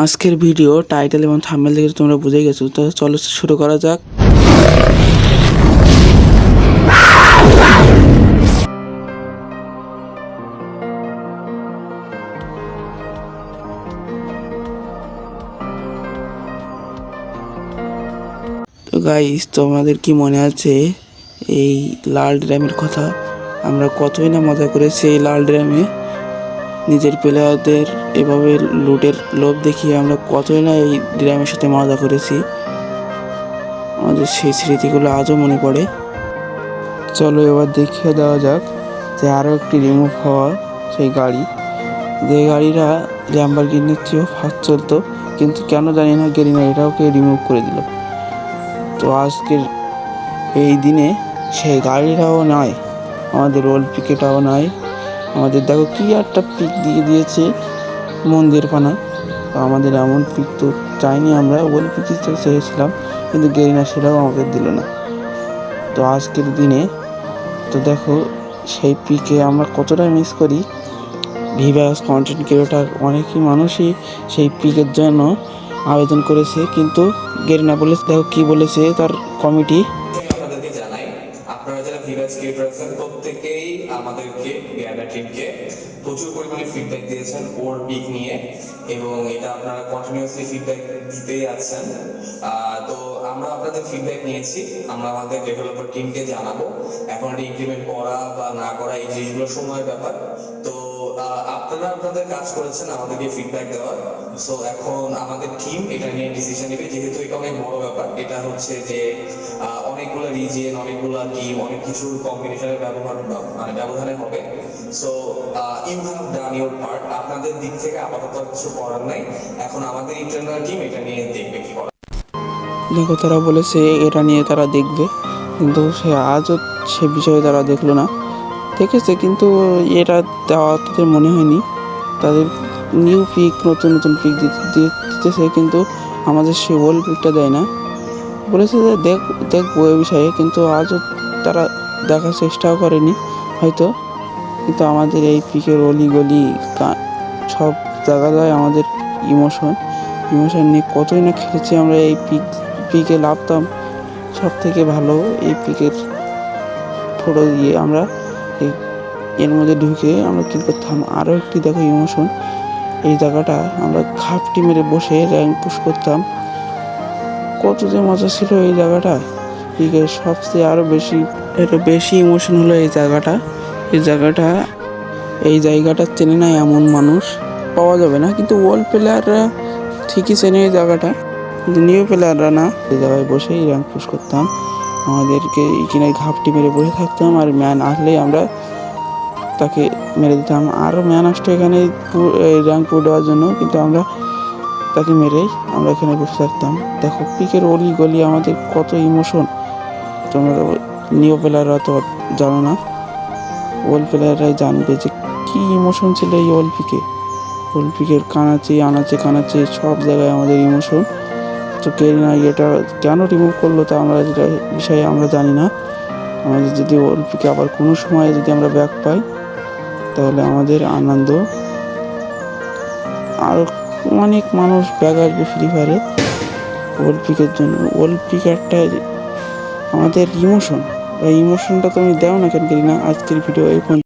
আজকের video title এবং thumbnail দেখে তোমরা বুঝে গেছো, তো চলো শুরু করা যাক। তো গাইস, তোমাদের কি মনে আছে এই লাল ড্রামের কথা? আমরা কতই না মজা করেছি এই লাল ড্রামে। নিজের প্লেয়ারদের এভাবে লুটের লোভ দেখিয়ে আমরা কতই না এই ড্রামের সাথে মজা করেছি। আমাদের সেই স্মৃতিগুলো আজও মনে পড়ে। চলো এবার দেখিয়ে দেওয়া যাক যে আরও একটি রিমুভ হওয়া সেই গাড়ি, যে গাড়িটা ল্যাম্বরগিনির চেয়েও ফাস্ট চলতো, কিন্তু কেন জানি না গেরিনা এটাওকে রিমুভ করে দিল। তো আজকের এই দিনে সেই গাড়িটাও নয়, আমাদের ওল্ড পিকেটাও নয়। আমাদের দেখো কি একটা পিক দিয়ে দিয়েছে মন্দির পানা। তো আমাদের এমন পিক তো চাইনি, আমরা ওল্ড পিকই তো চেয়েছিলাম, কিন্তু গেরিনা সেটাও আমাদের দিল না। তো আজকের দিনে তো দেখো সেই পিকে আমরা কতটা মিস করি। ভিভাস কন্টেন্ট ক্রিয়েটার অনেকই মানুষই সেই পিকের জন্য আবেদন করেছে, কিন্তু গেরিনা বলেছে, দেখো কি বলেছে তার কমিটি। আপনাদেরকে জানাই, আপনারা যারা ভিভাস ক্রিয়েটর আছেন প্রত্যেকেই আমাদেরকে গেরিনা টিমকে প্রচুর পরিমাণে ফিডব্যাক দিয়েছেন ওর পিক নিয়ে, এবং এটা আপনারা কন্টিনিউয়াসলি ফিডব্যাক দিতেই আছেন। তো আমরা আপনাদের ফিডব্যাক নিয়েছি, আমরা আমাদের ডেভেলপার টিমকে জানাবো। এখন এটা ইমপ্লিমেন্ট করা বা না করা এই জিনিসগুলো সময়ের ব্যাপার। তো আপনারা আপনাদের কাজ করেছেন আমাদেরকে ফিডব্যাক দেওয়ার। সো এখন আমাদের টিম এটা নিয়ে ডিসিশন নেবে, যেহেতু এটা অনেক বড় ব্যাপার। এটা হচ্ছে যে অনেকগুলো রিজিয়ন, অনেকগুলো টিম, অনেক কিছু কম্বিনেশনের ব্যবধানে হবে। So you have done your part. আপনাদের দিক থেকে আপাতত কিছু করার নাই, এখন আমাদের ইন্টারনাল টিম এটা নিয়ে দেখবে কি করা। দেখো তারা বলেছে এটা নিয়ে তারা দেখবে, কিন্তু সে আজও সে বিষয়ে তারা দেখলো না। দেখেছে কিন্তু এটা দেওয়া তাদের মনে হয়নি। তাদের নিউ পিক, নতুন নতুন পিক দিতেছে, কিন্তু আমাদের সে ওল্ড পিকটা দেয় না। বলেছে যে দেখবো এ বিষয়ে, কিন্তু আজও তারা দেখার চেষ্টাও করেনি হয়তো। কিন্তু আমাদের এই পিকের অলিগলি সব জায়গায় আমাদের ইমোশন নিয়ে কতই না খেলেছি আমরা। এই পিকে লাভতাম সব থেকে ভালো। এই পিকের ফটো দিয়ে আমরা এর মধ্যে ঢুকে আমরা কী করতাম। আরও একটি দেখো ইমোশন, এই জায়গাটা আমরা খাপ টিমের বসে র্যাঙ্ক পুশ করতাম। কত যে মজা ছিল এই জায়গাটা। পিকের সবচেয়ে আরও বেশি ইমোশন হলো এই জায়গাটা চেনে না এমন মানুষ পাওয়া যাবে না, কিন্তু ওল্ড প্লেয়াররা ঠিকই চেনে এই জায়গাটা, কিন্তু নিউ প্লেয়াররা না। এই জায়গায় বসেই র্যাঙ্ক পুশ করতাম, আমাদেরকে এখানে ঘাপটি মেরে বসে থাকতাম, আর ম্যান আসলেই আমরা তাকে মেরে দিতাম। আরও ম্যান আসতো এখানে র্যাঙ্ক পুশ দেওয়ার জন্য, কিন্তু আমরা তাকে মেরেই আমরা এখানে বসে থাকতাম। দেখো পিকের অলি গলি আমাদের কত ইমোশন। তোমরা নিউ প্লেয়াররা তো জানো না, ওল্ড প্লেয়াররাই জানবে যে কী ইমোশন ছিল এই ওল্ড পিকের কানাচে সব জায়গায় আমাদের ইমোশন। তো গেরিনা এটা কেন রিমুভ করলো তা আমরা যেটা বিষয়ে আমরা জানি না। আমাদের যদি ওল্ড পিকে আবার কোনো সময় যদি আমরা ব্যাক পাই, তাহলে আমাদের আনন্দ। আর অনেক মানুষ ব্যাক আসবে ফ্রি ফায়ারে ওল্ড পিকের জন্য। ওল্ড পিক একটা আমাদের ইমোশন, এই ইমোশনটা তুমি দাও না কেন গেরিনা। আজকের ভিডিও এই